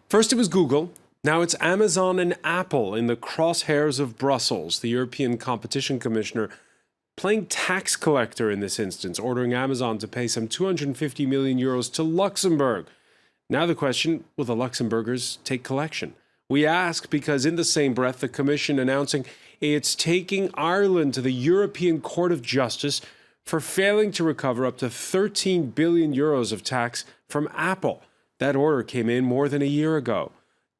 First it was Google, now it's Amazon and Apple in the crosshairs of Brussels, the European Competition Commissioner playing tax collector in this instance, ordering Amazon to pay some 250 million euros to Luxembourg. Now the question, will the Luxembourgers take collection? We ask because in the same breath, the Commission announcing it's taking Ireland to the European Court of Justice for failing to recover up to 13 billion euros of tax from Apple. That order came in more than a year ago.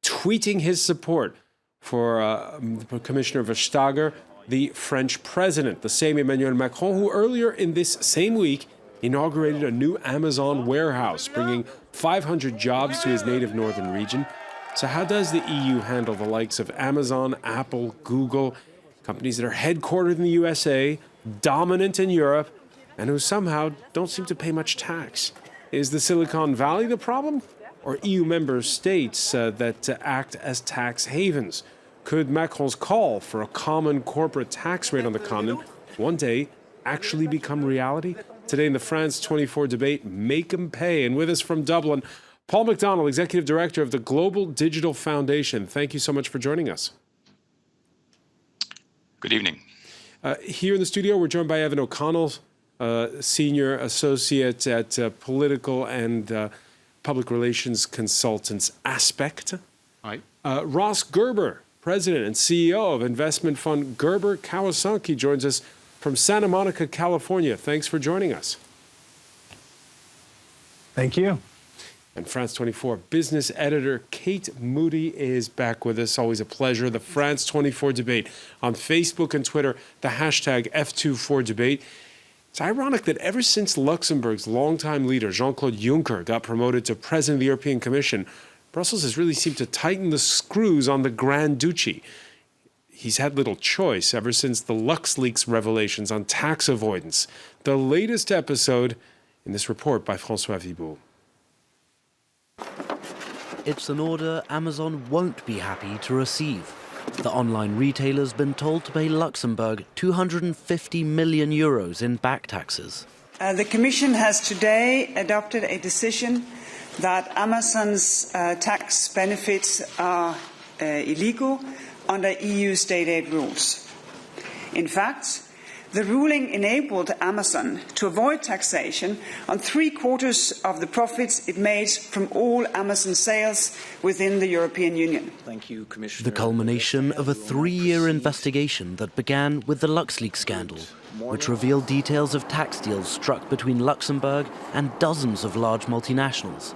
Tweeting his support for Commissioner Vestager, the French president, the same Emmanuel Macron, who earlier in this same week inaugurated a new Amazon warehouse, bringing 500 jobs to his native northern region. So how does the EU handle the likes of Amazon, Apple, Google, companies that are headquartered in the USA, dominant in Europe, and who somehow don't seem to pay much tax? Is the Silicon Valley the problem? Or EU member states that act as tax havens? Could Macron's call for a common corporate tax rate on the continent one day actually become reality? Today in the France 24 debate, Make 'em Pay. And with us from Dublin, Paul McDonald, Executive Director of the Global Digital Foundation. Thank you so much for joining us. Good evening. Here in the studio, we're joined by Evan O'Connell, Senior Associate at Political and Public Relations Consultants Aspect. Hi. Ross Gerber, President and CEO of investment fund Gerber Kawasaki, joins us from Santa Monica, California. Thanks for joining us. Thank you. And France 24 business editor Kate Moody is back with us. Always a pleasure. The France 24 debate on Facebook and Twitter, the hashtag F24debate. It's ironic that ever since Luxembourg's longtime leader, Jean-Claude Juncker, got promoted to president of the European Commission, Brussels has really seemed to tighten the screws on the Grand Duchy. He's had little choice ever since the LuxLeaks revelations on tax avoidance. The latest episode in this report by François Vibourg. It's an order Amazon won't be happy to receive. The online retailer's been told to pay Luxembourg 250 million euros in back taxes. The Commission has today adopted a decision that Amazon's tax benefits are illegal under EU state aid rules. In fact, the ruling enabled Amazon to avoid taxation on 3/4 of the profits it made from all Amazon sales within the European Union. Thank you, Commissioner. The culmination of a 3-year investigation that began with the LuxLeaks scandal, which revealed details of tax deals struck between Luxembourg and dozens of large multinationals.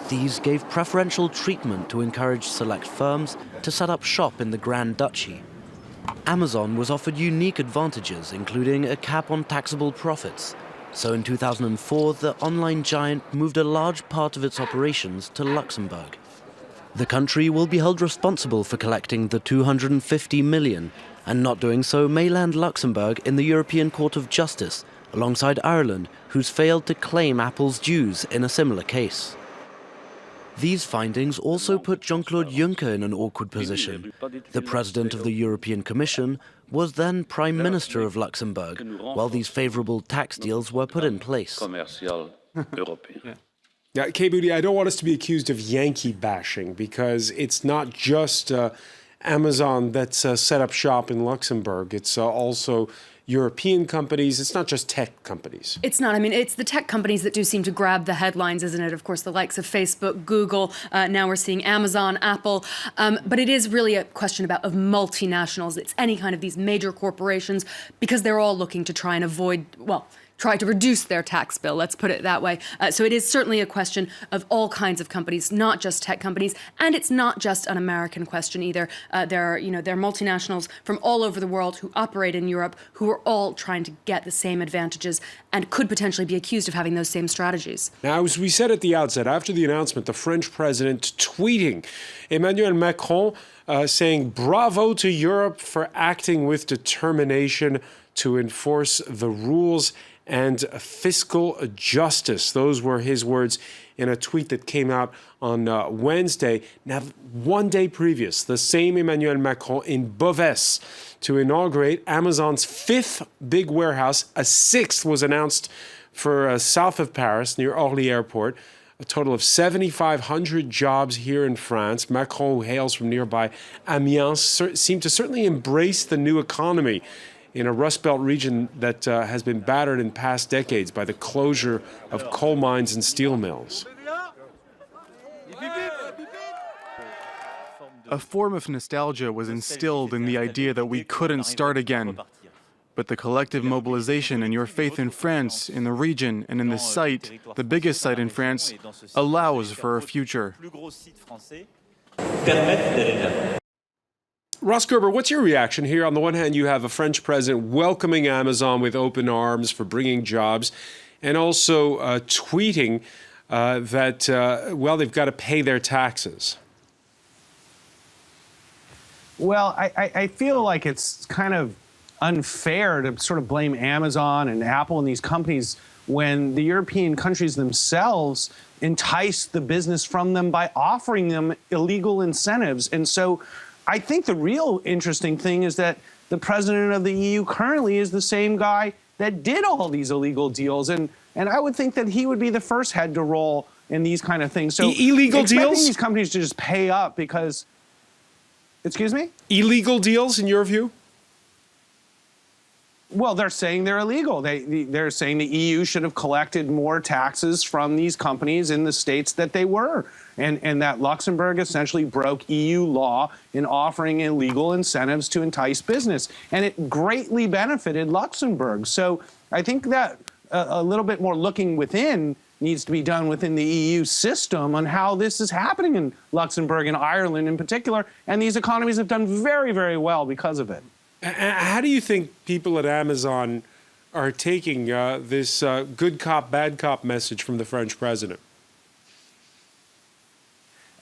These gave preferential treatment to encourage select firms to set up shop in the Grand Duchy. Amazon was offered unique advantages, including a cap on taxable profits. So in 2004, the online giant moved a large part of its operations to Luxembourg. The country will be held responsible for collecting the 250 million, and not doing so may land Luxembourg in the European Court of Justice, alongside Ireland, who's failed to claim Apple's dues in a similar case. These findings also put Jean-Claude Juncker in an awkward position. The president of the European Commission was then Prime Minister of Luxembourg, while these favorable tax deals were put in place. Now, Kate Moody, I don't want us to be accused of Yankee bashing, because it's not just Amazon that's set up shop in Luxembourg. It's also European companies. It's not just tech companies. It's not. I mean, it's the tech companies that do seem to grab the headlines, isn't it? Of course, the likes of Facebook, Google. Now we're seeing Amazon, Apple. But it is really a question of multinationals. It's any kind of these major corporations, because they're all looking to try and avoid, try to reduce their tax bill, let's put it that way. So it is certainly a question of all kinds of companies, not just tech companies, and it's not just an American question either. There are multinationals from all over the world who operate in Europe who are all trying to get the same advantages and could potentially be accused of having those same strategies. Now, as we said at the outset, after the announcement, the French president tweeting Emmanuel Macron saying, "Bravo to Europe for acting with determination to enforce the rules and fiscal justice." Those were his words in a tweet that came out on Wednesday. Now, one day previous, the same Emmanuel Macron in Beauvais to inaugurate Amazon's 5th big warehouse. A 6th was announced for south of Paris, near Orly Airport. a total of 7,500 jobs here in France. Macron, who hails from nearby Amiens, seemed to certainly embrace the new economy in a Rust Belt region that has been battered in past decades by the closure of coal mines and steel mills. A form of nostalgia was instilled in the idea that we couldn't start again. But the collective mobilization and your faith in France, in the region, and in the site, the biggest site in France, allows for a future. Ross Gerber, what's your reaction here? On the one hand, you have a French president welcoming Amazon with open arms for bringing jobs, and also tweeting that, well, they've got to pay their taxes. Well, I feel like it's kind of unfair to sort of blame Amazon and Apple and these companies when the European countries themselves entice the business from them by offering them illegal incentives. And so I think the real interesting thing is that the president of the EU currently is the same guy that did all these illegal deals. And I would think that he would be the first head to roll in these kind of things. So illegal deals? These companies to just pay up because, excuse me? Illegal deals, in your view? Well, they're saying they're illegal. They're saying the EU should have collected more taxes from these companies in the states that they were, and that Luxembourg essentially broke EU law in offering illegal incentives to entice business, and it greatly benefited Luxembourg. So I think that a little bit more looking within needs to be done within the EU system on how this is happening in Luxembourg and Ireland in particular, and these economies have done very, very well because of it. How do you think people at Amazon are taking this good cop, bad cop message from the French president?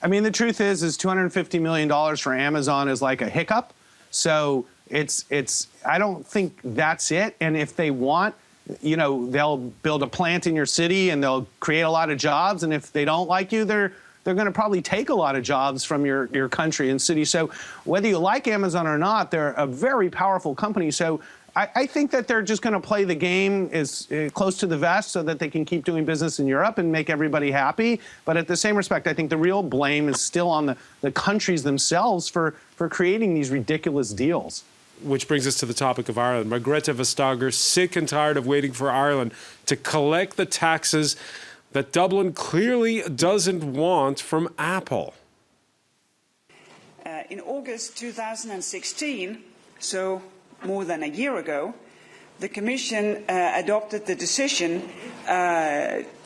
I mean, the truth is $250 million for Amazon is like a hiccup. So I don't think that's it. And if they want, you know, they'll build a plant in your city and they'll create a lot of jobs. And if they don't like you, they're going to probably take a lot of jobs from your country and city. So whether you like Amazon or not, they're a very powerful company. So I think that they're just going to play the game as close to the vest so that they can keep doing business in Europe and make everybody happy. But at the same respect, I think the real blame is still on the countries themselves for creating these ridiculous deals. Which brings us to the topic of Ireland. Margrethe Vestager, sick and tired of waiting for Ireland to collect the taxes that Dublin clearly doesn't want from Apple. In August 2016, so more than a year ago, the Commission adopted the decision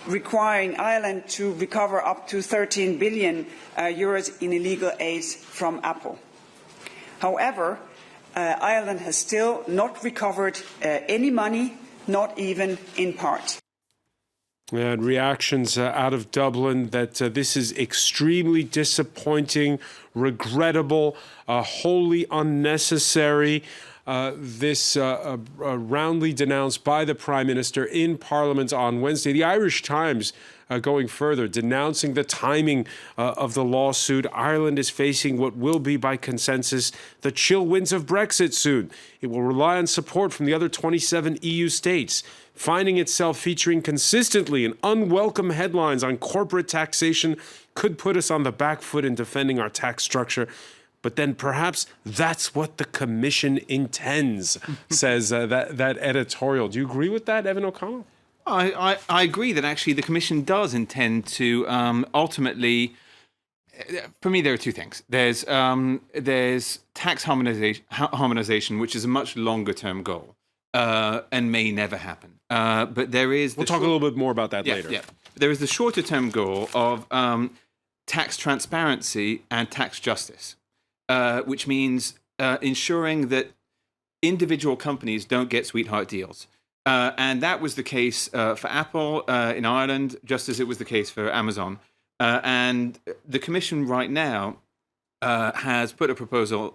requiring Ireland to recover up to 13 billion euros in illegal aid from Apple. However, Ireland has still not recovered any money, not even in part. And reactions out of Dublin that this is extremely disappointing, regrettable, wholly unnecessary. This roundly denounced by the Prime Minister in Parliament on Wednesday. The Irish Times going further, denouncing the timing of the lawsuit. Ireland is facing what will be, by consensus, the chill winds of Brexit soon. It will rely on support from the other 27 EU states, finding itself featuring consistently in unwelcome headlines on corporate taxation could put us on the back foot in defending our tax structure. But then perhaps that's what the Commission intends, says that editorial. Do you agree with that, Evan O'Connell? I agree that actually the Commission does intend to ultimately, for me, there are two things. There's tax harmonization, which is a much longer term goal and may never happen. But there is... We'll talk a little bit more about that later. Yeah. There is the shorter term goal of tax transparency and tax justice, which means ensuring that individual companies don't get sweetheart deals. And that was the case for Apple in Ireland, just as it was the case for Amazon. And the Commission right now has put a proposal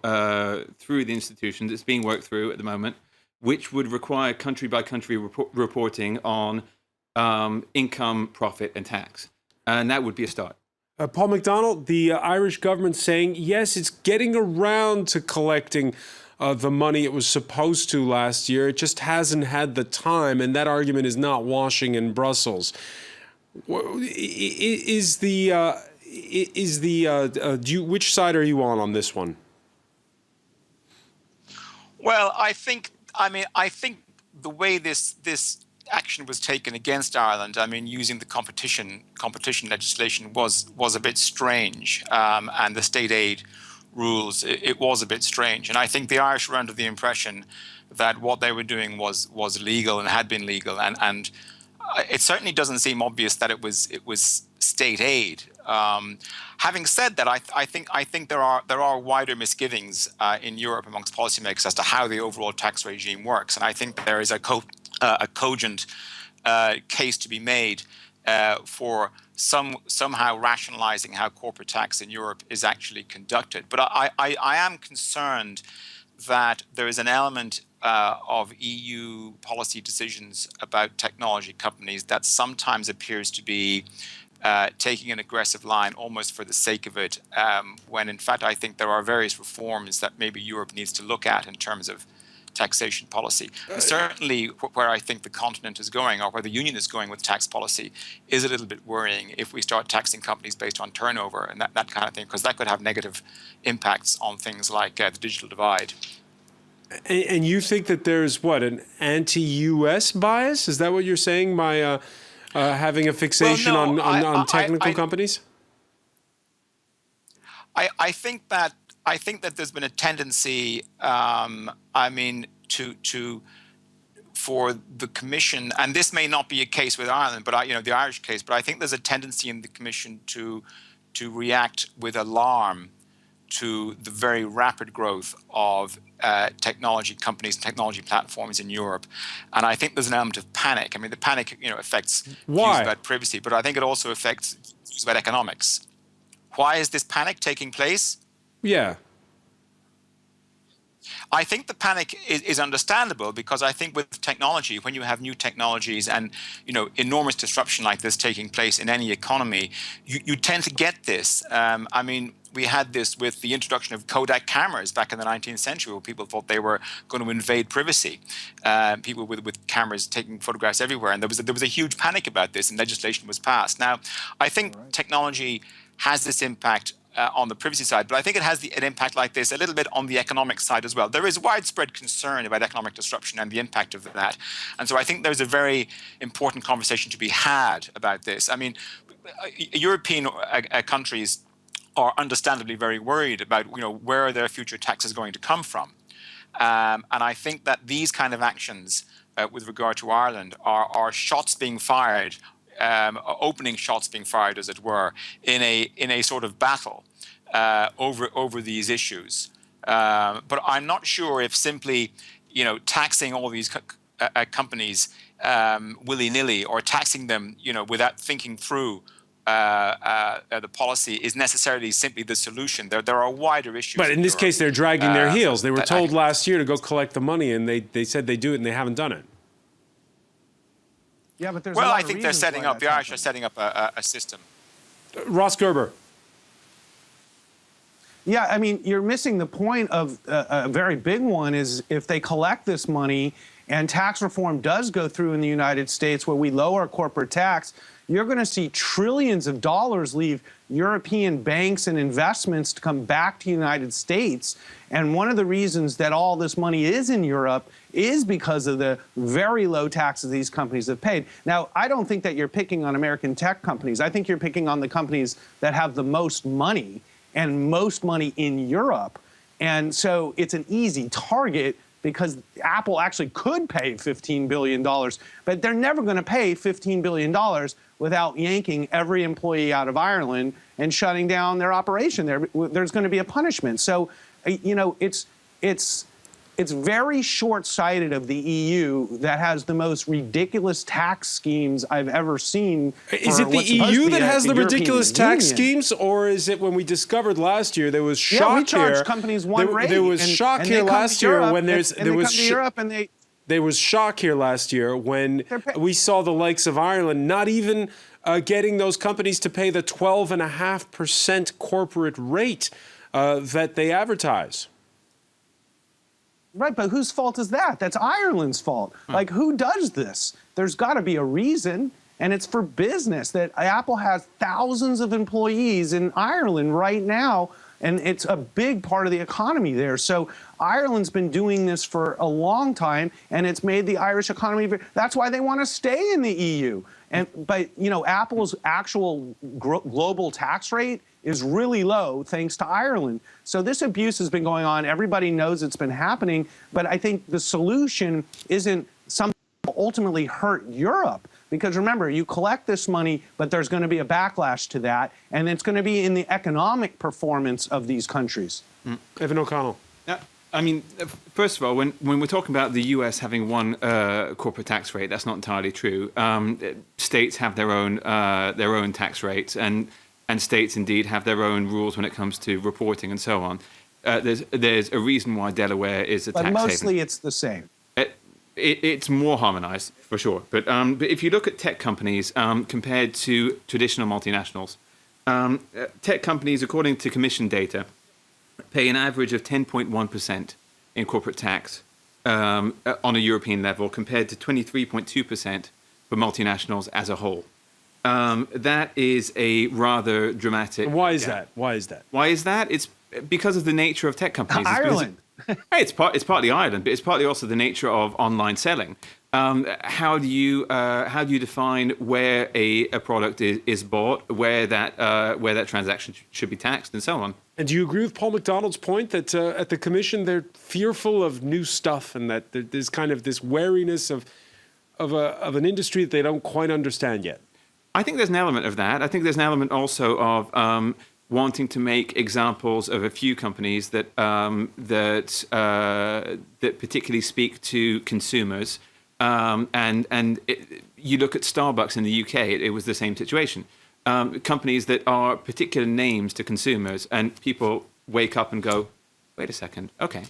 through the institution that's being worked through at the moment, which would require country-by-country reporting on income, profit, and tax. And that would be a start. Paul MacDonald, the Irish government saying, yes, it's getting around to collecting the money it was supposed to last year. It just hasn't had the time, and that argument is not washing in Brussels. Which side are you on this one? Well, I think the way this action was taken against Ireland, I mean, using the competition legislation was a bit strange, and the state aid rules, it was a bit strange. And I think the Irish were under the impression that what they were doing was legal and had been legal, and it certainly doesn't seem obvious that it was state aid. Having said that, I think there are wider misgivings in Europe amongst policymakers as to how the overall tax regime works, and I think there is a cogent case to be made for somehow rationalizing how corporate tax in Europe is actually conducted. But I am concerned that there is an element of EU policy decisions about technology companies that sometimes appears to be taking an aggressive line almost for the sake of it, when in fact I think there are various reforms that maybe Europe needs to look at in terms of taxation policy. Certainly where I think the continent is going, or where the Union is going with tax policy, is a little bit worrying if we start taxing companies based on turnover and that kind of thing, because that could have negative impacts on things like the digital divide. And you think that there's, what, an anti-US bias? Is that what you're saying by having a fixation on technical companies? I think that there's been a tendency, for the Commission, and this may not be a case with Ireland, but the Irish case, but I think there's a tendency in the Commission to react with alarm to the very rapid growth of technology companies and technology platforms in Europe. And I think there's an element of panic. I mean, the panic, affects views about privacy, but I think it also affects views about economics. Why is this panic taking place? Yeah. I think the panic is understandable, because I think with technology, when you have new technologies and enormous disruption like this taking place in any economy, you tend to get this. We had this with the introduction of Kodak cameras back in the 19th century, where people thought they were going to invade privacy. People with cameras taking photographs everywhere, and there was a huge panic about this, and legislation was passed. Now, I think technology has this impact on the privacy side, but I think it has an impact like this a little bit on the economic side as well. There is widespread concern about economic disruption and the impact of that. And so I think there's a very important conversation to be had about this. I mean, European countries are understandably very worried about where their future tax is going to come from. And I think that these kind of actions with regard to Ireland are shots being fired, opening shots being fired, as it were, in a sort of battle over these issues. But I'm not sure if simply taxing all these companies willy-nilly, or taxing them without thinking through the policy is necessarily simply the solution. There are wider issues. But in this case, they're dragging their heels. They were told last year to go collect the money, and they said they do it, and they haven't done it. Yeah, but there's I think they're setting up, the Irish are setting up a system. Ross Gerber. Yeah, I mean, you're missing the point of a very big one is if they collect this money and tax reform does go through in the United States where we lower corporate tax, you're going to see trillions of dollars leave European banks and investments to come back to the United States. And one of the reasons that all this money is in Europe is because of the very low taxes these companies have paid. Now, I don't think that you're picking on American tech companies. I think you're picking on the companies that have the most money, and most money in Europe. And so it's an easy target, because Apple actually could pay $15 billion, but they're never going to pay $15 billion without yanking every employee out of Ireland and shutting down their operation. There's going to be a punishment. So, it's very short-sighted of the EU that has the most ridiculous tax schemes I've ever seen. Is it the EU that has the ridiculous tax schemes, or is it when we discovered last year there was shock we charge here? Companies one rate. There was shock here last year when there was shock here last year when we saw the likes of Ireland not even getting those companies to pay the 12.5% corporate rate that they advertise. Right, but whose fault is that? That's Ireland's fault. Like, who does this? There's got to be a reason. and it's for business. That Apple has thousands of employees in Ireland right now, and it's a big part of the economy there. So Ireland's been doing this for a long time, and it's made the Irish economy. That's why they want to stay in the EU. But you know, Apple's actual global tax rate is really low thanks to Ireland. So this abuse has been going on. Everybody knows it's been happening. But I think the solution isn't something that will ultimately hurt Europe. Because remember, you collect this money, but there's going to be a backlash to that. And it's going to be in the economic performance of these countries. Evan O'Connell. I mean, first of all, when we're talking about the US having one corporate tax rate, that's not entirely true. States have their own tax rates, and states indeed have their own rules when it comes to reporting and so on. There's a reason why Delaware is a tax haven. But mostly it's the same. It's more harmonized, for sure. But if you look at tech companies compared to traditional multinationals, tech companies, according to Commission data, pay an average of 10.1% in corporate tax on a European level, compared to 23.2% for multinationals as a whole. That is a rather dramatic. And why is that? Why is that? Why is that? It's because of the nature of tech companies. Ireland. It's partly Ireland, but it's partly also the nature of online selling. How do you define where a product is bought, where that transaction should be taxed, and so on? And do you agree with Paul McDonald's point that at the Commission they're fearful of new stuff, and that there's kind of this wariness of an industry that they don't quite understand yet? I think there's an element of that. I think there's an element also of wanting to make examples of a few companies that particularly speak to consumers. You look at Starbucks in the UK, it was the same situation. Companies that are particular names to consumers, and people wake up and go, wait a second, okay,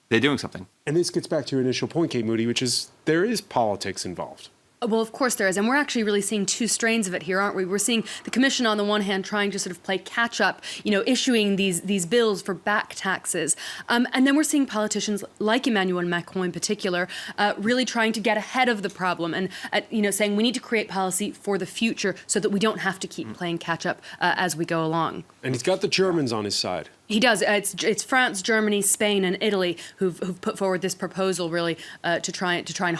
they're doing something. And this gets back to your initial point, Kate Moody, which is there is politics involved. Well, of course there is. And we're actually really seeing two strains of it here, aren't we? We're seeing the Commission on the one hand trying to sort of play catch up, issuing these bills for back taxes. And then we're seeing politicians like Emmanuel Macron in particular really trying to get ahead of the problem and, saying we need to create policy for the future so that we don't have to keep playing catch up as we go along. And he's got the Germans on his side. He does. It's France, Germany, Spain, and Italy who've put forward this proposal really to try and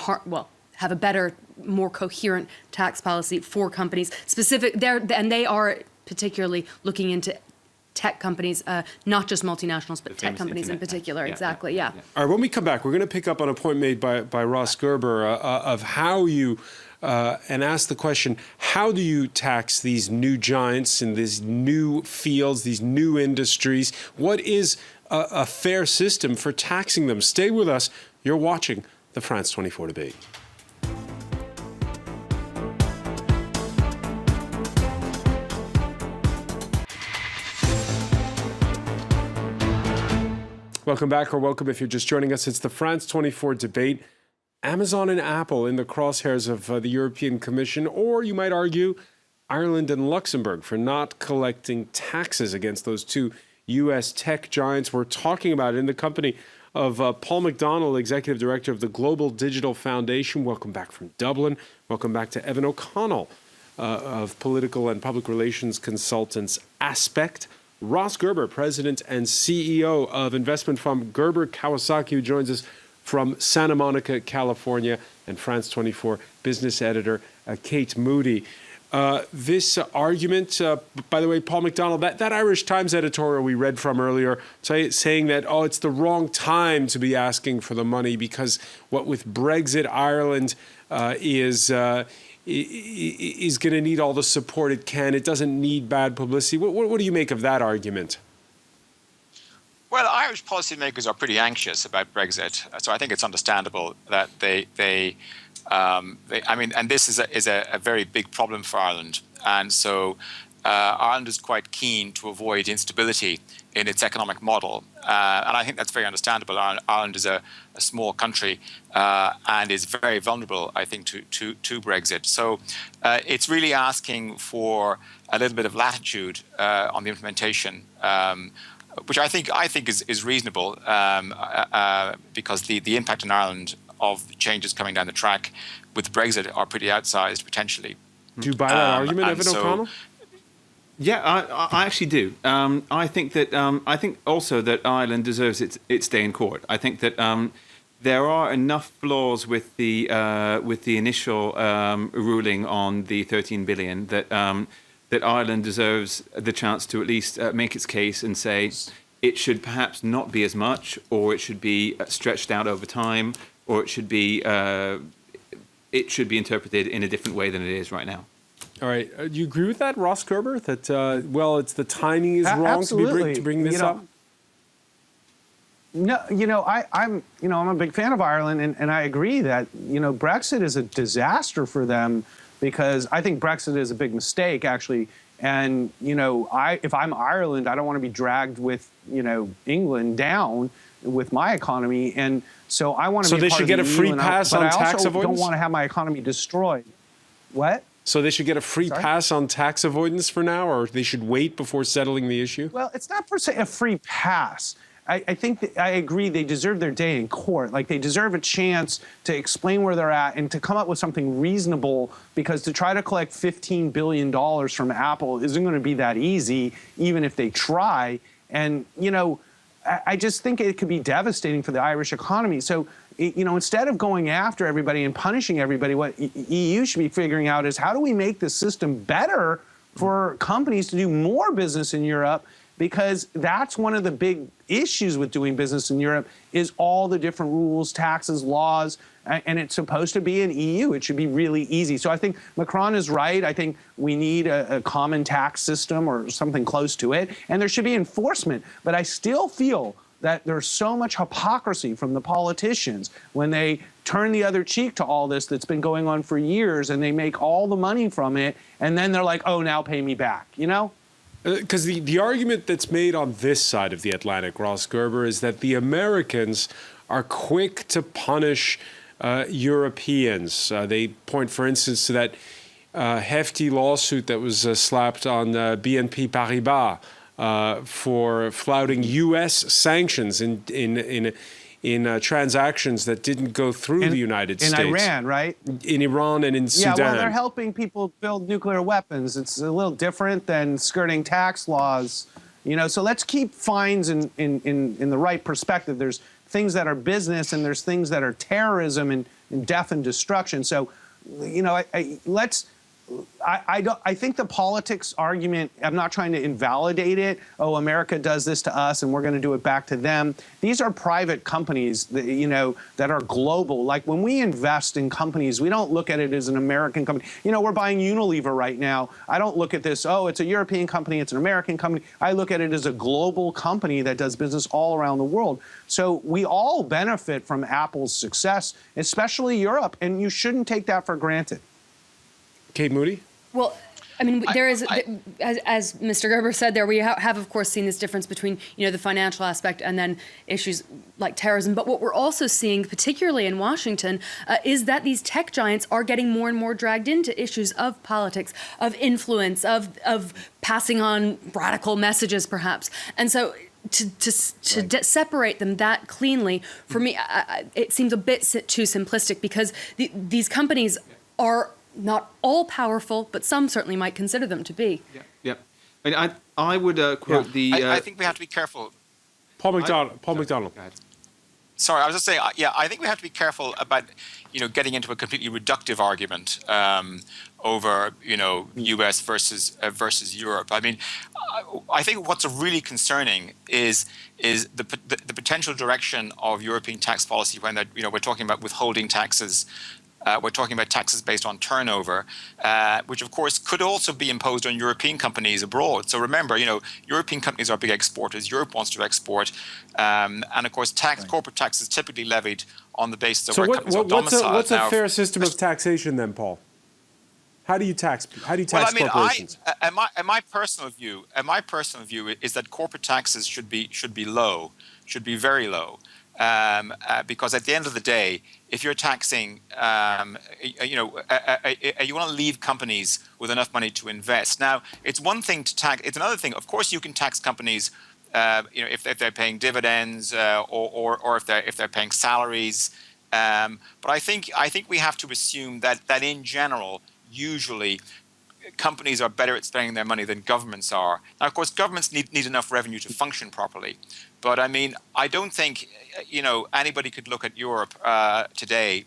have a better, more coherent tax policy for companies and they are particularly looking into tech companies, not just multinationals, but tech companies in particular. Exactly. Yeah. All right. When we come back, we're going to pick up on a point made by Ross Gerber of how you and ask the question: how do you tax these new giants in these new fields, these new industries? What is a fair system for taxing them? Stay with us. You're watching the France 24 debate. Welcome back, or welcome if you're just joining us. It's the France 24 debate. Amazon and Apple in the crosshairs of the European Commission, or you might argue Ireland and Luxembourg for not collecting taxes against those two U.S. tech giants. We're talking about it in the company of Paul McDonald, Executive Director of the Global Digital Foundation. Welcome back from Dublin. Welcome back to Evan O'Connell of Political and Public Relations Consultants Aspect. Ross Gerber, President and CEO of investment firm Gerber Kawasaki, who joins us from Santa Monica, California, and France 24 business editor Kate Moody. This argument, by the way, Paul McDonald, that Irish Times editorial we read from earlier, saying that, it's the wrong time to be asking for the money because what with Brexit, Ireland is going to need all the support it can. It doesn't need bad publicity. What do you make of that argument? Well, Irish policymakers are pretty anxious about Brexit, so I think it's understandable that they and this is a very big problem for Ireland, and so Ireland is quite keen to avoid instability in its economic model, and I think that's very understandable. Ireland is a small country and is very vulnerable, I think, to Brexit. So it's really asking for a little bit of latitude on the implementation, which I think is reasonable because the impact in Ireland of the changes coming down the track with Brexit are pretty outsized potentially. Do you buy that argument, Evan O'Connell? Yeah, I actually do. I think that I think also that Ireland deserves its day in court. I think that there are enough flaws with the initial ruling on the 13 billion that that Ireland deserves the chance to at least make its case and say it should perhaps not be as much, or it should be stretched out over time, or it should be interpreted in a different way than it is right now. All right. Do you agree with that, Ross Gerber? That it's the timing is wrong to bring this up. No, I'm a big fan of Ireland, and I agree that Brexit is a disaster for them, because I think Brexit is a big mistake, actually. And if I'm Ireland, I don't want to be dragged with England down with my economy, and so I want to. So be they part should of get the a free EU, pass but on I tax also avoidance? don't want to have my economy destroyed. What? So they should get a free pass on tax avoidance for now, or they should wait before settling the issue? Well, it's not per se a free pass. I think that I agree they deserve their day in court. Like, they deserve a chance to explain where they're at and to come up with something reasonable, because to try to collect $15 billion from Apple isn't going to be that easy, even if they try. And, I just think it could be devastating for the Irish economy. So, instead of going after everybody and punishing everybody, what EU should be figuring out is, how do we make the system better for companies to do more business in Europe? Because that's one of the big issues with doing business in Europe, is all the different rules, taxes, laws, and it's supposed to be an EU. It should be really easy. So I think Macron is right. I think we need a common tax system or something close to it, and there should be enforcement. But I still feel that there's so much hypocrisy from the politicians when they turn the other cheek to all this that's been going on for years, and they make all the money from it, and then they're like, oh, now pay me back, Because the argument that's made on this side of the Atlantic, Ross Gerber, is that the Americans are quick to punish Europeans. They point, for instance, to that hefty lawsuit that was slapped on BNP Paribas for flouting U.S. sanctions in transactions that didn't go through the United States. In Iran, right? In Iran and in Sudan. Yeah, well, they're helping people build nuclear weapons. It's a little different than skirting tax laws. So let's keep fines in the right perspective. There's things that are business, and there's things that are terrorism and death and destruction. So, I think the politics argument, I'm not trying to invalidate it. Oh, America does this to us and we're going to do it back to them. These are private companies that, that are global. Like, when we invest in companies, we don't look at it as an American company. We're buying Unilever right now. I don't look at this, oh, it's a European company, it's an American company. I look at it as a global company that does business all around the world. So we all benefit from Apple's success, especially Europe, and you shouldn't take that for granted. Kate Moody? Well, I mean, there is, as Mr. Gerber said there, we have, of course, seen this difference between, the financial aspect and then issues like terrorism. But what we're also seeing, particularly in Washington, is that these tech giants are getting more and more dragged into issues of politics, of influence, of passing on radical messages, perhaps. And so to separate them that cleanly, for me, it seems a bit too simplistic, because these companies are not all powerful, but some certainly might consider them to be. Yeah. I would quote the. I think we have to be careful. Paul McDonald. Sorry, I was just saying. I think we have to be careful about, getting into a completely reductive argument over, U.S. versus Europe. I mean, I think what's really concerning is the potential direction of European tax policy when we're talking about withholding taxes. We're talking about taxes based on turnover, which of course could also be imposed on European companies abroad. So remember, European companies are big exporters. Europe wants to export, and of course, corporate tax is typically levied on the basis of where companies are domiciled. What's a fair system of taxation then, Paul? How do you tax corporations? My personal view is that corporate taxes should be low, should be very low. Because at the end of the day, if you're taxing, you want to leave companies with enough money to invest. Now, it's one thing to tax. It's another thing. Of course, you can tax companies, if they're paying dividends or if they're paying salaries. But I think we have to assume that in general, usually, companies are better at spending their money than governments are. Now, of course, governments need enough revenue to function properly. But I mean, I don't think, anybody could look at Europe today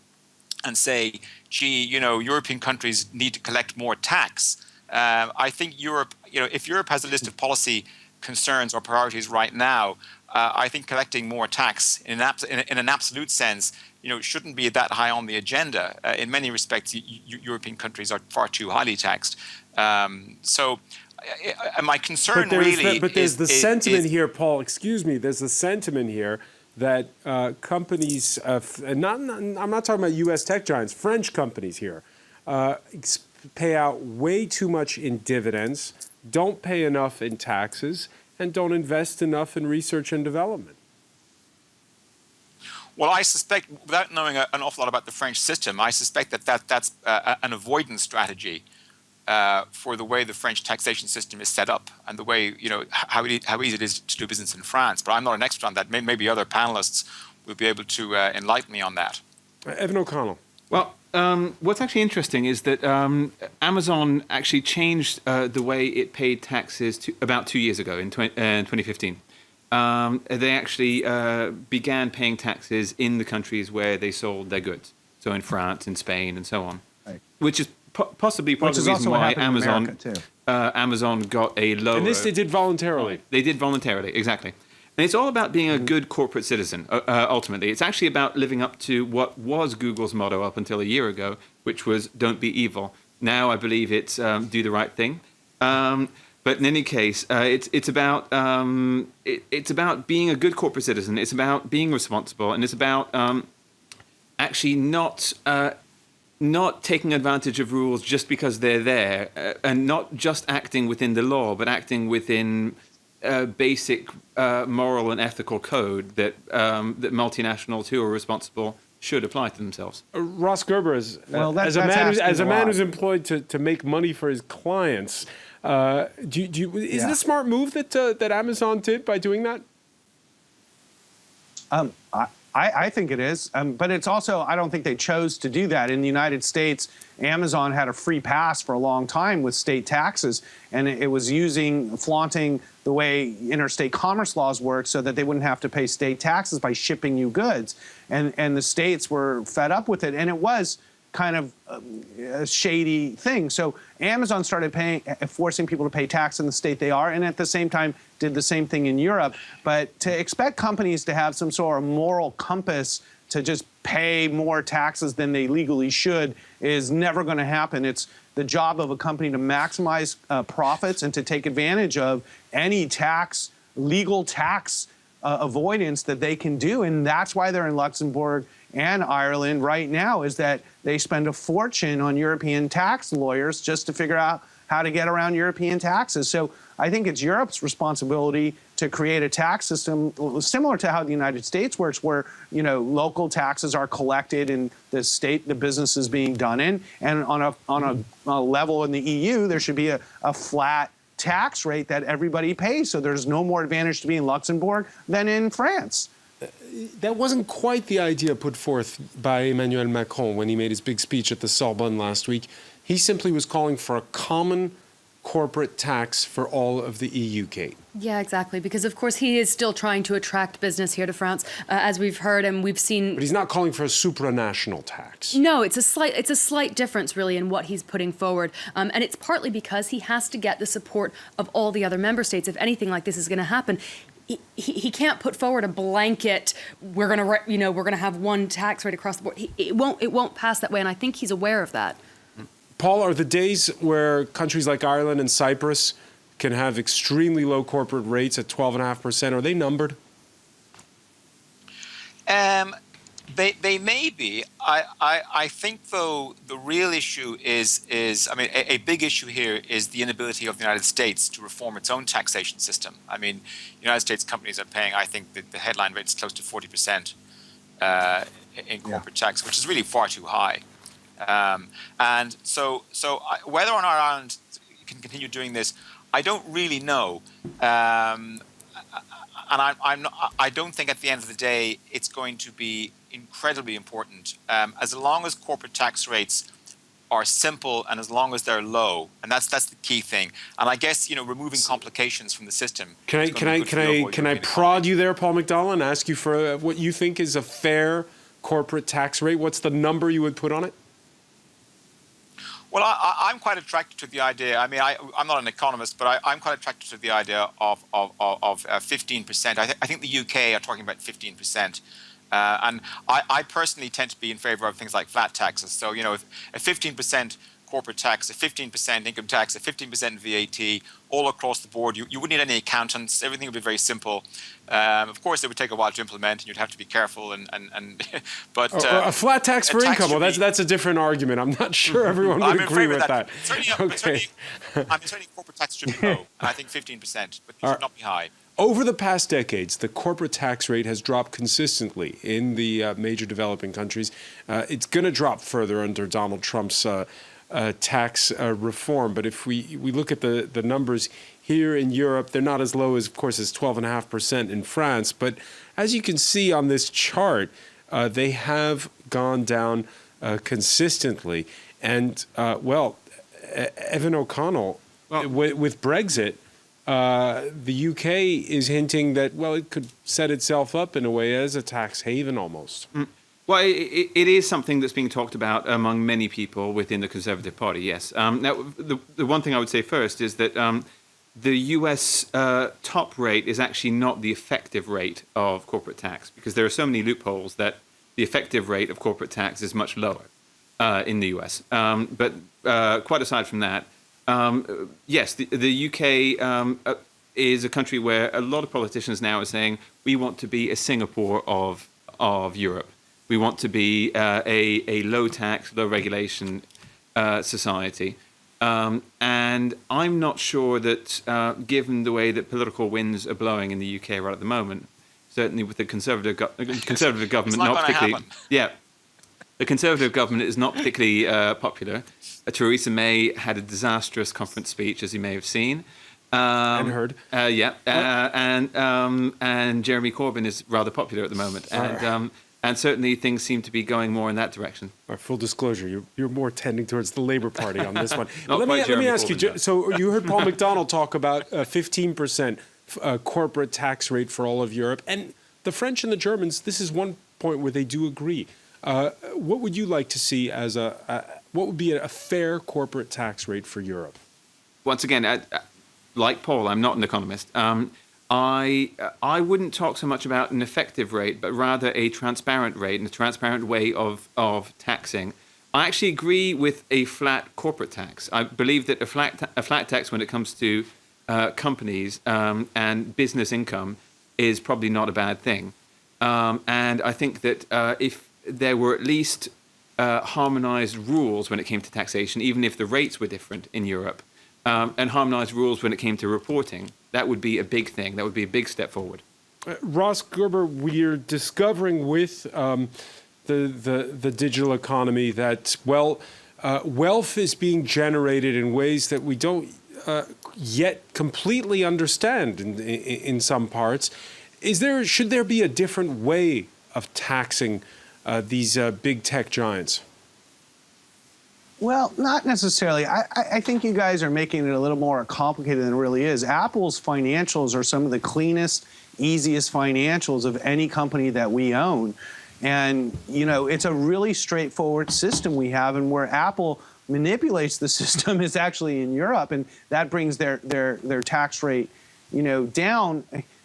and say, gee, European countries need to collect more tax. I think Europe, if Europe has a list of policy concerns or priorities right now, I think collecting more tax in an absolute sense, shouldn't be that high on the agenda. In many respects, European countries are far too highly taxed. So my concern there's the sentiment here, Paul. Excuse me. There's the sentiment here that companies, I'm not talking about U.S. tech giants, French companies here, pay out way too much in dividends, don't pay enough in taxes, and don't invest enough in research and development. Well, I suspect, without knowing an awful lot about the French system, I suspect that's an avoidance strategy for the way the French taxation system is set up and the way, how easy it is to do business in France. But I'm not an expert on that. Maybe other panelists will be able to enlighten me on that. Evan O'Connell. Well, what's actually interesting is that Amazon actually changed the way it paid taxes about 2 years ago in 2015. They actually began paying taxes in the countries where they sold their goods. So in France, in Spain, and so on. Right. Which is possibly part of the reason why Amazon got a lower... And this they did voluntarily. They did voluntarily, exactly. And it's all about being a good corporate citizen, ultimately. It's actually about living up to what was Google's motto up until a year ago, which was, don't be evil. Now I believe it's do the right thing. But in any case, it's about being a good corporate citizen. It's about being responsible, and it's about actually not taking advantage of rules just because they're there, and not just acting within the law, but acting within basic moral and ethical code that multinationals who are responsible should apply to themselves. Ross Gerber, as a man who's employed to make money for his clients, is it a smart move that Amazon did by doing that? I think it is, but it's also, I don't think they chose to do that. In the United States, Amazon had a free pass for a long time with state taxes, and it was flaunting the way interstate commerce laws work so that they wouldn't have to pay state taxes by shipping you goods. And the states were fed up with it, and it was kind of a shady thing. So Amazon started forcing people to pay tax in the state they are, and at the same time did the same thing in Europe. But to expect companies to have some sort of moral compass to just pay more taxes than they legally should is never going to happen. It's the job of a company to maximize profits and to take advantage of any legal tax avoidance that they can do. And that's why they're in Luxembourg and Ireland right now, is that they spend a fortune on European tax lawyers just to figure out how to get around European taxes. So I think it's Europe's responsibility to create a tax system similar to how the United States works, where local taxes are collected in the state the business is being done in, and on a level in the EU there should be a flat tax rate that everybody pays. So there's no more advantage to be in Luxembourg than in France. That wasn't quite the idea put forth by Emmanuel Macron when he made his big speech at the Sorbonne last week. He simply was calling for a common corporate tax for all of the EU, Kate. Yeah, exactly, because of course he is still trying to attract business here to France, as we've heard and we've seen. But he's not calling for a supranational tax. No, it's a slight difference really in what he's putting forward, and it's partly because he has to get the support of all the other member states if anything like this is going to happen. He can't put forward a blanket. We're gonna have one tax rate across the board. It won't pass that way, and I think he's aware of that. Paul, are the days where countries like Ireland and Cyprus can have extremely low corporate rates at 12.5%, are they numbered? They may be. I think, though, the real issue is a big issue here is the inability of the United States to reform its own taxation system. I mean, United States companies are paying, I think, the headline rate is close to 40% in corporate tax, which is really far too high. And so whether or not Ireland can continue doing this, I don't really know. And I don't think at the end of the day it's going to be incredibly important. As long as corporate tax rates are simple and as long as they're low, and that's the key thing. And I guess removing complications from the system. Can I prod you there, Paul McDonnell, and ask you for what you think is a fair corporate tax rate? What's the number you would put on it? Well, I'm quite attracted to the idea. I mean, I'm not an economist, but I'm quite attracted to the idea of 15%. I think the UK are talking about 15%. And I personally tend to be in favor of things like flat taxes. So, if a 15% corporate tax, a 15% income tax, a 15% VAT, all across the board, you wouldn't need any accountants. Everything would be very simple. Of course, it would take a while to implement, and you'd have to be careful. But a flat tax for income. Well, that's a different argument. I'm not sure everyone would agree with that. Certainly, corporate tax should be low, and I think 15%, but it should not be high. Over the past decades, the corporate tax rate has dropped consistently in the major developing countries. It's going to drop further under Donald Trump's tax reform. But if we look at the numbers here in Europe, they're not as low as, of course, as 12.5% in France. But as you can see on this chart, they have gone down consistently. And, Evan O'Connell, with Brexit, the UK is hinting that, it could set itself up in a way as a tax haven almost. Well, it is something that's being talked about among many people within the Conservative Party, yes. Now, the one thing I would say first is that the US top rate is actually not the effective rate of corporate tax, because there are so many loopholes that the effective rate of corporate tax is much lower in the US. But quite aside from that, yes, the UK is a country where a lot of politicians now are saying, we want to be a Singapore of Europe. We want to be a low tax, low regulation society. And I'm not sure that, given the way that political winds are blowing in the UK right at the moment, certainly with the Conservative government not particularly... Yeah. The Conservative government is not particularly popular. Theresa May had a disastrous conference speech, as you may have seen. And heard. And Jeremy Corbyn is rather popular at the moment. And certainly things seem to be going more in that direction. Full disclosure, you're more tending towards the Labour Party on this one. Let me ask you, so you heard Paul McDonnell talk about a 15% corporate tax rate for all of Europe. And the French and the Germans, this is one point where they do agree. What would you like to see as what would be a fair corporate tax rate for Europe? Once again, like Paul, I'm not an economist. I wouldn't talk so much about an effective rate, but rather a transparent rate and a transparent way of taxing. I actually agree with a flat corporate tax. I believe that a flat tax when it comes to companies and business income is probably not a bad thing. And I think that if there were at least harmonized rules when it came to taxation, even if the rates were different in Europe, and harmonized rules when it came to reporting, that would be a big thing. That would be a big step forward. Ross Gerber, we're discovering with the digital economy that, wealth is being generated in ways that we don't yet completely understand in some parts. Should there be a different way of taxing these big tech giants? Well, not necessarily. I think you guys are making it a little more complicated than it really is. Apple's financials are some of the cleanest, easiest financials of any company that we own. And, it's a really straightforward system we have, and where Apple manipulates the system is actually in Europe, and that brings their tax rate, down.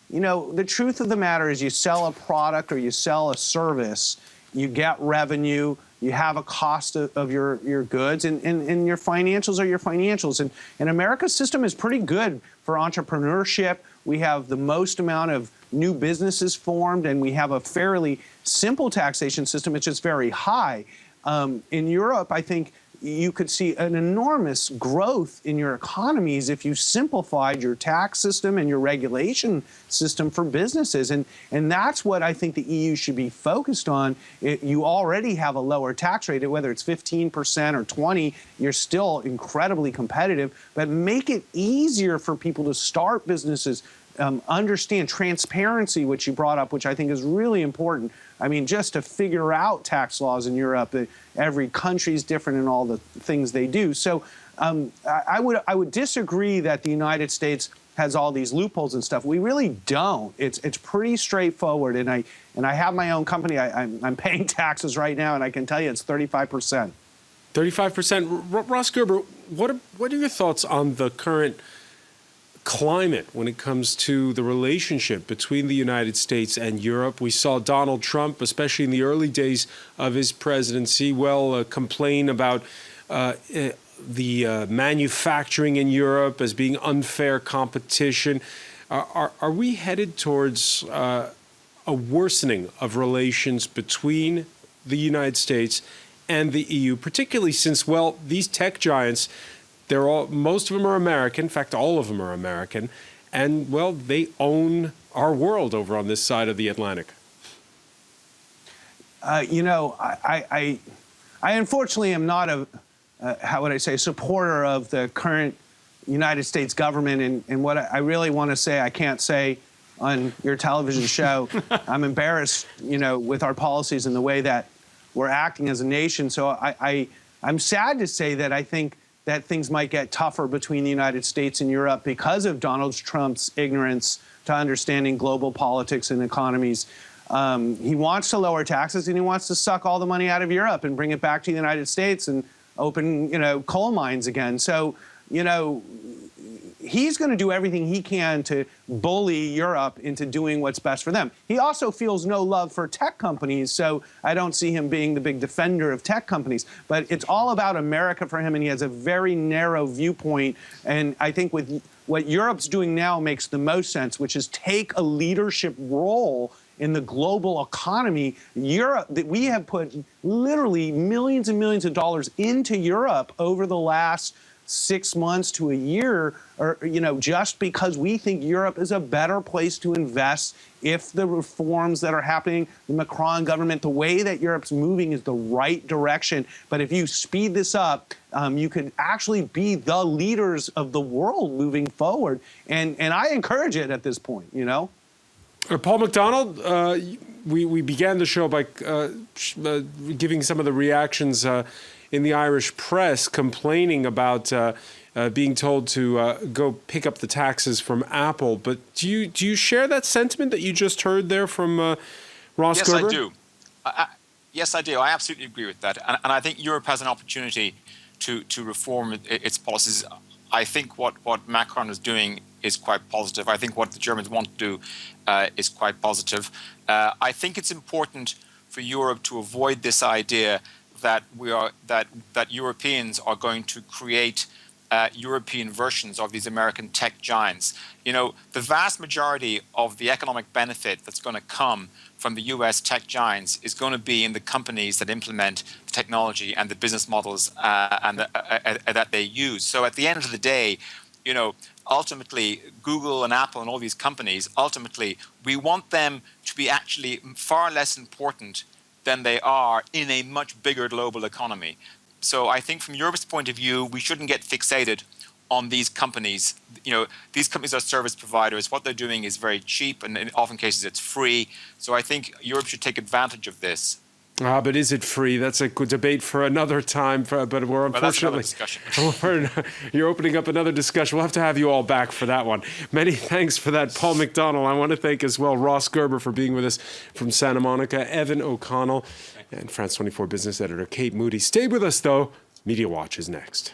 The truth of the matter is you sell a product or you sell a service, you get revenue, you have a cost of your goods, and your financials are your financials. And America's system is pretty good for entrepreneurship. We have the most amount of new businesses formed, and we have a fairly simple taxation system. It's just very high. In Europe, I think you could see an enormous growth in your economies if you simplified your tax system and your regulation system for businesses. And that's what I think the EU should be focused on. You already have a lower tax rate, whether it's 15% or 20%, you're still incredibly competitive, but make it easier for people to start businesses, understand transparency, which you brought up, which I think is really important. I mean, just to figure out tax laws in Europe, every country is different in all the things they do. So I would disagree that the United States has all these loopholes and stuff. We really don't. It's pretty straightforward. And I have my own company. I'm paying taxes right now, and I can tell you it's 35%. 35%. Ross Gerber, what are your thoughts on the current climate when it comes to the relationship between the United States and Europe? We saw Donald Trump, especially in the early days of his presidency, complain about the manufacturing in Europe as being unfair competition. Are we headed towards a worsening of relations between the United States and the EU, particularly since, well, these tech giants, most of them are American. In fact, all of them are American. And, well, they own our world over on this side of the Atlantic. You know, I unfortunately am not how would I say, supporter of the current United States government. And what I really want to say, I can't say on your television show. I'm embarrassed, you know, with our policies and the way that we're acting as a nation. So I'm sad to say that I think that things might get tougher between the United States and Europe because of Donald Trump's ignorance to understanding global politics and economies. He wants to lower taxes, and he wants to suck all the money out of Europe and bring it back to the United States and open, you know, coal mines again. So, you know, he's going to do everything he can to bully Europe into doing what's best for them. He also feels no love for tech companies, so I don't see him being the big defender of tech companies. But it's all about America for him, and he has a very narrow viewpoint. And I think with what Europe's doing now makes the most sense, which is take a leadership role in the global economy. Europe, that we have put literally millions and millions of dollars into Europe over the last 6 months to a year, or, you know, just because we think Europe is a better place to invest if the reforms that are happening, the Macron government, the way that Europe's moving is the right direction. But if you speed this up, you could actually be the leaders of the world moving forward. And I encourage it at this point, you know? Paul McDonald, we began the show by giving some of the reactions in the Irish press, complaining about being told to go pick up the taxes from Apple. But do you share that sentiment that you just heard there from Ross Gerber? Yes, I do. Yes, I do. I absolutely agree with that. And I think Europe has an opportunity to reform its policies. I think what Macron is doing is quite positive. I think what the Germans want to do is quite positive. I think it's important for Europe to avoid this idea that that Europeans are going to create European versions of these American tech giants. You know, the vast majority of the economic benefit that's going to come from the US tech giants is going to be in the companies that implement the technology and the business models that they use. So at the end of the day, you know, ultimately, Google and Apple and all these companies, ultimately, we want them to be actually far less important than they are in a much bigger global economy. So I think from Europe's point of view, we shouldn't get fixated on these companies. You know, these companies are service providers. What they're doing is very cheap, and in often cases it's free. So I think Europe should take advantage of this. But is it free? That's a good debate for another time. But we're unfortunately, you're opening up another discussion. We'll have to have you all back for that one. Many thanks for that, Paul McDonald. I want to thank as well Ross Gerber for being with us from Santa Monica, Evan O'Connell, and France 24 business editor Kate Moody. Stay with us, though. Media Watch is next.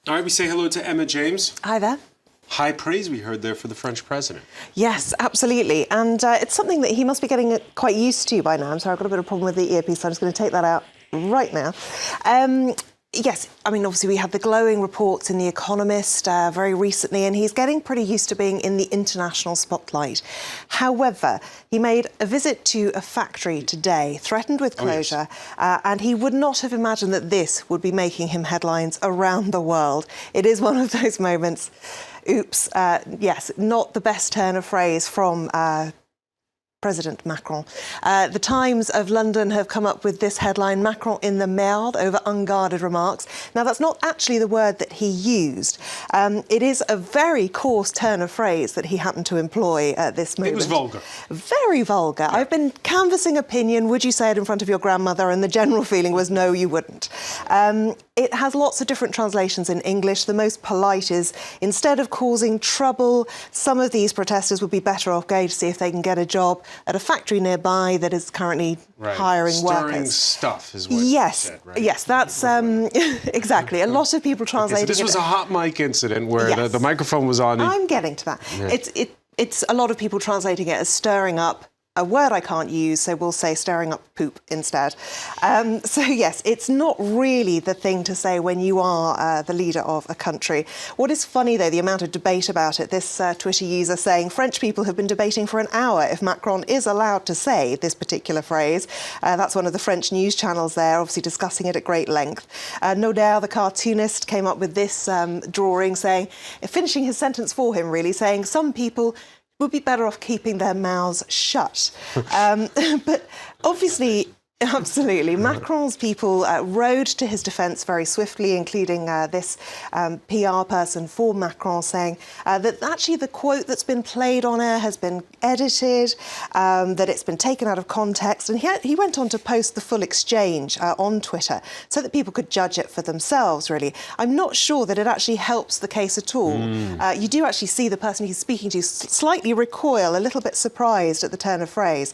All right, we say hello to Emma James. Hi there. High praise we heard there for the French president. Yes, absolutely. And it's something that he must be getting quite used to by now. I'm sorry, I've got a bit of a problem with the earpiece, so I'm just going to take that out right now. Yes, I mean, obviously we had the glowing reports in The Economist very recently, and he's getting pretty used to being in the international spotlight. However, he made a visit to a factory today, threatened with closure, and he would not have imagined that this would be making him headlines around the world. It is one of those moments, oops, yes, not the best turn of phrase from President Macron. The Times of London have come up with this headline, Macron in the merde over unguarded remarks. Now, that's not actually the word that he used. It is a very coarse turn of phrase that he happened to employ at this moment. It was vulgar. Very vulgar. Yeah. I've been canvassing opinion, would you say it in front of your grandmother? And the general feeling was, no, you wouldn't. It has lots of different translations in English. The most polite is, instead of causing trouble, some of these protesters would be better off going to see if they can get a job at a factory nearby that is currently hiring workers. Stirring stuff is what you said, right? Yes, that's exactly. A lot of people translating okay, so this was a hot mic incident where the microphone was on. I'm getting to that. Yeah. It's a lot of people translating it as stirring up, a word I can't use, so we'll say stirring up poop instead. So yes, it's not really the thing to say when you are the leader of a country. What is funny, though, the amount of debate about it, this Twitter user saying French people have been debating for an hour if Macron is allowed to say this particular phrase. That's one of the French news channels there, obviously discussing it at great length. Nodar, the cartoonist, came up with this drawing saying, finishing his sentence for him, really, saying some people would be better off keeping their mouths shut. But obviously, absolutely, Macron's people rode to his defence very swiftly, including this PR person for Macron saying that actually the quote that's been played on air has been edited, that it's been taken out of context. And he went on to post the full exchange on Twitter so that people could judge it for themselves, really. I'm not sure that it actually helps the case at all. You do actually see the person he's speaking to slightly recoil, a little bit surprised at the turn of phrase.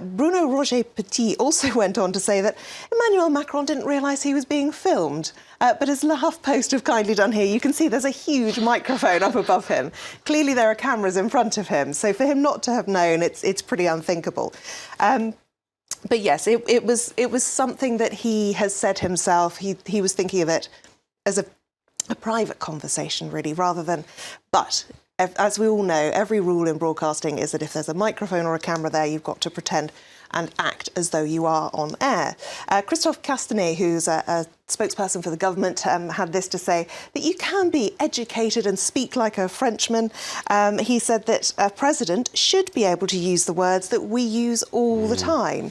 Bruno Roger Petit also went on to say that Emmanuel Macron didn't realise he was being filmed. But as HuffPost have kindly done here, you can see there's a huge microphone up above him. Clearly there are cameras in front of him. So for him not to have known, it's pretty unthinkable. But yes, it was something that he has said himself. He was thinking of it as a private conversation, really, rather than... But as we all know, every rule in broadcasting is that if there's a microphone or a camera there, you've got to pretend and act as though you are on air. Christophe Castanet, who's a spokesperson for the government, had this to say, that you can be educated and speak like a Frenchman. He said that a president should be able to use the words that we use all the time.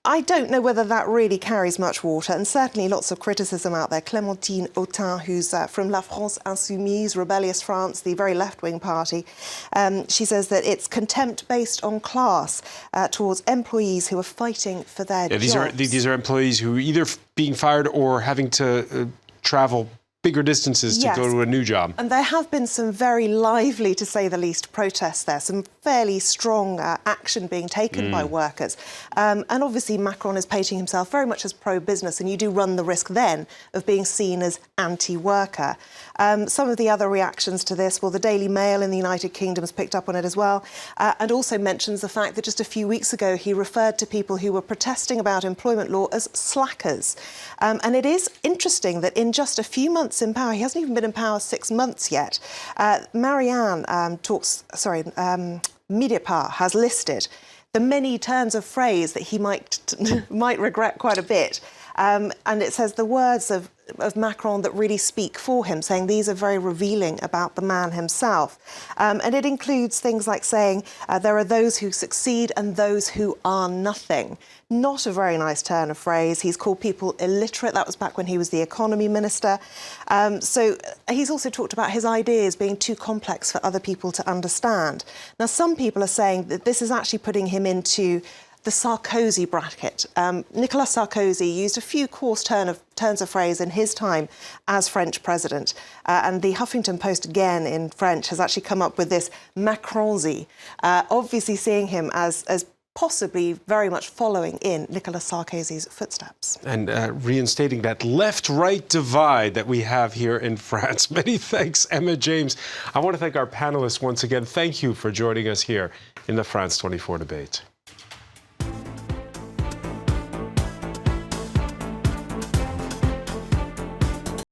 I don't know whether that really carries much water, and certainly lots of criticism out there. Clémentine Autain, who's from La France Insoumise, Rebellious France, the very left-wing party, she says that it's contempt based on class towards employees who are fighting for their jobs. These are employees who are either being fired or having to travel bigger distances to go to a new job. And there have been some very lively, to say the least, protests there, some fairly strong action being taken by workers. And obviously Macron is painting himself very much as pro-business, and you do run the risk then of being seen as anti-worker. Some of the other reactions to this, well, the Daily Mail in the United Kingdom has picked up on it as well, and also mentions the fact that just a few weeks ago he referred to people who were protesting about employment law as slackers. And it is interesting that in just a few months in power, he hasn't even been in power 6 months yet, Marianne Mediapart has listed the many turns of phrase that he might regret quite a bit. And it says the words of Macron that really speak for him, saying these are very revealing about the man himself. And it includes things like saying there are those who succeed and those who are nothing. Not a very nice turn of phrase. He's called people illiterate. That was back when he was the economy minister. So he's also talked about his ideas being too complex for other people to understand. Now, some people are saying that this is actually putting him into the Sarkozy bracket. Nicolas Sarkozy used a few coarse turns of phrase in his time as French president. And the Huffington Post, again in French, has actually come up with this Macronzy, obviously seeing him as possibly very much following in Nicolas Sarkozy's footsteps. And reinstating that left-right divide that we have here in France. Many thanks, Emma James. I want to thank our panelists once again. Thank you for joining us here in the France 24 debate.